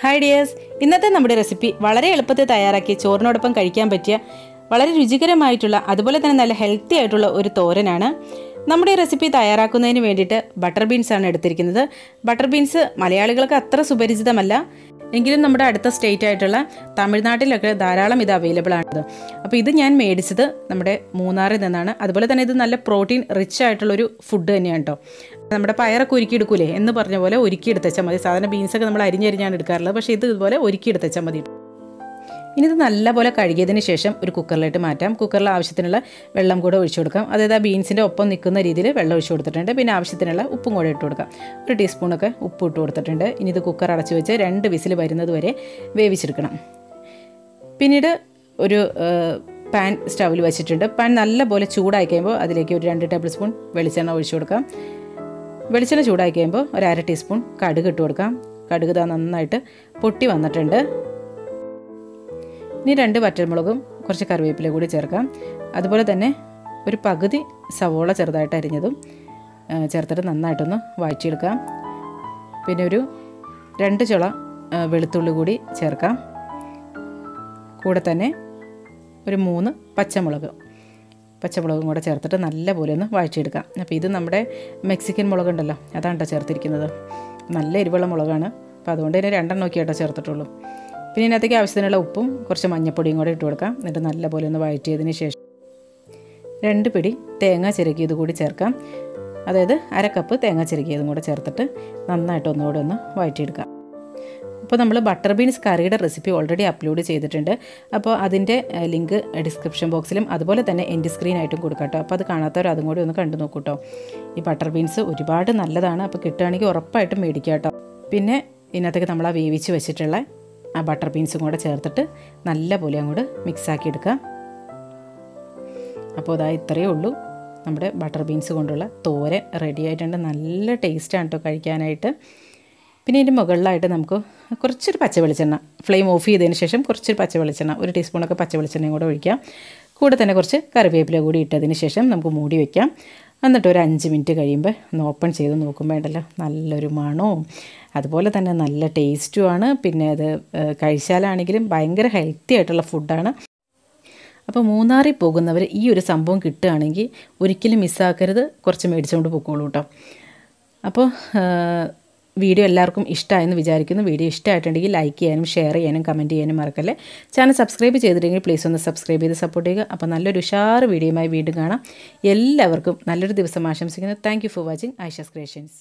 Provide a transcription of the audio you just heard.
Hi dears, ഇന്നത്തെ നമ്മുടെ recipe വളരെ എളുപ്പത്തിൽ തയ്യാറാക്കി ചോറിനോടൊപ്പം കഴിക്കാൻ പറ്റിയ വളരെ രുചികരമായിട്ടുള്ള അതുപോലെ തന്നെ നല്ല ഹെൽത്തി ആയിട്ടുള്ള ഒരു തോരനാണ്. നമ്മുടെ ഈ റെസിപ്പി തയ്യാറാക്കുന്നതിന് വേണ്ടിയിട്ട് ബട്ടർ ബീൻസ് ആണ് എടുത്തിരിക്കുന്നത്. ബട്ടർ ബീൻസ് മലയാളികൾക്ക് അത്ര സുപരിചിതമല്ല, എങ്കിലും നമ്മുടെ അടുത്ത സ്റ്റേറ്റ് ആയിട്ടുള്ള തമിഴ്നാട്ടിലൊക്കെ ധാരാളം ഇത് അവൈലബിൾ ആണ്. അപ്പോൾ ഇത് ഞാൻ മേടിച്ചത് നമ്മുടെ മൂന്നാറിൽ നിന്നാണ്. അതുപോലെ തന്നെ ഇത് നല്ല പ്രോട്ടീൻ റിച്ച് ആയിട്ടുള്ളൊരു ഫുഡ് തന്നെയാണ് കേട്ടോ. നമ്മുടെ പയറൊക്കെ ഒരുക്കിയെടുക്കൂലേ എന്ന് പറഞ്ഞ പോലെ ഒരുക്കിയെടുത്തച്ചാൽ മതി. സാധാരണ ബീൻസൊക്കെ നമ്മൾ അരിഞ്ഞരിഞ്ഞാണ് എടുക്കാറുള്ളത്, പക്ഷേ ഇത് ഇതുപോലെ ഒരുക്കിയെടുത്തച്ചാൽ മതി. ഇനി ഇത് നല്ലപോലെ കഴുകിയതിന് ശേഷം ഒരു കുക്കറിലേക്ക് മാറ്റാം. കുക്കറിൽ ആവശ്യത്തിനുള്ള വെള്ളം കൂടെ ഒഴിച്ചു കൊടുക്കാം. അതായത് ആ ബീൻസിൻ്റെ ഒപ്പം നിൽക്കുന്ന രീതിയിൽ വെള്ളം ഒഴിച്ചു കൊടുത്തിട്ടുണ്ട്. പിന്നെ ആവശ്യത്തിനുള്ള ഉപ്പും കൂടെ ഇട്ട് കൊടുക്കാം. ഒരു ടീസ്പൂണൊക്കെ ഉപ്പ് ഇട്ട് കൊടുത്തിട്ടുണ്ട്. ഇനി ഇത് കുക്കർ അടച്ചു വെച്ച് 2 വിസിൽ വരുന്നത് വരെ വേവിച്ചെടുക്കണം. പിന്നീട് ഒരു പാൻ സ്റ്റൗവിൽ വെച്ചിട്ടുണ്ട്. പാൻ നല്ലപോലെ ചൂടായി കഴിയുമ്പോൾ അതിലേക്ക് ഒരു 2 ടേബിൾ സ്പൂൺ വെളിച്ചെണ്ണ ഒഴിച്ചു കൊടുക്കാം. വെളിച്ചെണ്ണ ചൂടായി കഴിയുമ്പോൾ ഒരു 1/2 ടീസ്പൂൺ കടുക് ഇട്ട് കൊടുക്കാം. കടുക് നന്നായിട്ട് പൊട്ടി വന്നിട്ടുണ്ട്. ഇനി 2 വറ്റൽമുളകും കുറച്ച് കറിവേപ്പില കൂടി ചേർക്കാം. അതുപോലെ തന്നെ ഒരു പകുതി സവോള ചെറുതായിട്ട് അരിഞ്ഞതും ചേർത്തിട്ട് നന്നായിട്ടൊന്ന് വഴറ്റിയെടുക്കാം. പിന്നെ ഒരു 2 ചുള വെളുത്തുള്ളി കൂടി ചേർക്കാം. കൂടെ തന്നെ ഒരു 3 പച്ചമുളകും കൂടെ ചേർത്തിട്ട് നല്ലപോലെ ഒന്ന് വഴറ്റിയെടുക്കാം. അപ്പോൾ ഇത് നമ്മുടെ മെക്സിക്കൻ മുളകുണ്ടല്ലോ, അതാണ് കേട്ടോ ചേർത്തിരിക്കുന്നത്. നല്ല എരിവുള്ള മുളകാണ്. അപ്പോൾ അതുകൊണ്ട് തന്നെ 2 നോക്കിയാട്ടോ ചേർത്തിട്ടുള്ളൂ. പിന്നെ ഇതിനകത്തേക്ക് ആവശ്യത്തിനുള്ള ഉപ്പും കുറച്ച് മഞ്ഞൾപ്പൊടിയും കൂടെ ഇട്ട് കൊടുക്കാം. എന്നിട്ട് നല്ലപോലെ ഒന്ന് വഴറ്റിയതിന് ശേഷം 2 പിടി തേങ്ങ ചിരകിയത് കൂടി ചേർക്കാം. അതായത് 1/2 കപ്പ് തേങ്ങ ചിരകിയതും കൂടെ ചേർത്തിട്ട് നന്നായിട്ട് ഒന്നുകൂടെ ഒന്ന് വഴറ്റിയെടുക്കാം. അപ്പോൾ നമ്മൾ ബട്ടർ ബീൻസ് കറിയുടെ റെസിപ്പി ഓൾറെഡി അപ്ലോഡ് ചെയ്തിട്ടുണ്ട്. അപ്പോൾ അതിൻ്റെ ലിങ്ക് ഡിസ്ക്രിപ്ഷൻ ബോക്സിലും അതുപോലെ തന്നെ എൻ്റെ സ്ക്രീനായിട്ടും കൊടുക്കാം കേട്ടോ. അപ്പോൾ അത് കാണാത്തവർ അതും കൂടി ഒന്ന് കണ്ടു നോക്കൂ കേട്ടോ. ഈ ബട്ടർ ബീൻസ് ഒരുപാട് നല്ലതാണ്. അപ്പോൾ കിട്ടുകയാണെങ്കിൽ ഉറപ്പായിട്ടും മേടിക്കാം കേട്ടോ. പിന്നെ ഇതിനകത്തേക്ക് നമ്മൾ ആ വേവിച്ച് വെച്ചിട്ടുള്ള ആ ബട്ടർ ബീൻസും കൂടെ ചേർത്തിട്ട് നല്ലപോലെ അങ്ങോട്ട് മിക്സാക്കി എടുക്കാം. അപ്പോൾ അതാ ഇത്രയേ ഉള്ളൂ, നമ്മുടെ ബട്ടർ ബീൻസ് കൊണ്ടുള്ള തോരൻ റെഡി ആയിട്ടുണ്ട്. നല്ല ടേസ്റ്റാണ് കേട്ടോ കഴിക്കാനായിട്ട്. പിന്നെ ഇതിൻ്റെ മുകളിലായിട്ട് നമുക്ക് കുറച്ചൊരു പച്ച വെളിച്ചെണ്ണ, ഫ്ലെയിം ഓഫ് ചെയ്തതിന് ശേഷം കുറച്ചൊരു പച്ച വെളിച്ചെണ്ണ, 1 ടീസ്പൂണൊക്കെ പച്ച വെളിച്ചെണ്ണയും കൂടെ ഒഴിക്കാം. കൂടെ തന്നെ കുറച്ച് കറിവേപ്പില കൂടി ഇട്ടതിന് ശേഷം നമുക്ക് മൂടി വയ്ക്കാം. എന്നിട്ട് ഒരു 5 മിനിറ്റ് കഴിയുമ്പോൾ ഒന്ന് ഓപ്പൺ ചെയ്ത് നോക്കുമ്പോൾ ഉണ്ടല്ലോ നല്ലൊരു മണവും അതുപോലെ തന്നെ നല്ല ടേസ്റ്റുമാണ്. പിന്നെ അത് കഴിച്ചാലാണെങ്കിലും ഭയങ്കര ഹെൽത്തി ആയിട്ടുള്ള ഫുഡാണ്. അപ്പോൾ മൂന്നാറിൽ പോകുന്നവർ ഈ ഒരു സംഭവം കിട്ടുകയാണെങ്കിൽ ഒരിക്കലും മിസ്സാക്കരുത്. കുറച്ച് മേടിച്ചുകൊണ്ട് പോയിക്കോളൂ കേട്ടോ. അപ്പോൾ വീഡിയോ എല്ലാവർക്കും ഇഷ്ടമായെന്ന് വിചാരിക്കുന്നു. വീഡിയോ ഇഷ്ടമായിട്ടുണ്ടെങ്കിൽ ലൈക്ക് ചെയ്യാനും ഷെയർ ചെയ്യാനും കമൻറ്റ് ചെയ്യാനും മറക്കല്ലേ. ചാനൽ സബ്സ്ക്രൈബ് ചെയ്തിട്ടുണ്ടെങ്കിൽ പ്ലീസ് ഒന്ന് സബ്സ്ക്രൈബ് ചെയ്ത് സപ്പോർട്ട് ചെയ്യുക. അപ്പോൾ നല്ലൊരു ഉഷാറ് വീഡിയോയുമായി വീണ്ടും കാണാം. എല്ലാവർക്കും നല്ലൊരു ദിവസം ആശംസിക്കുന്നു. Thank you for watching Aisha's creations.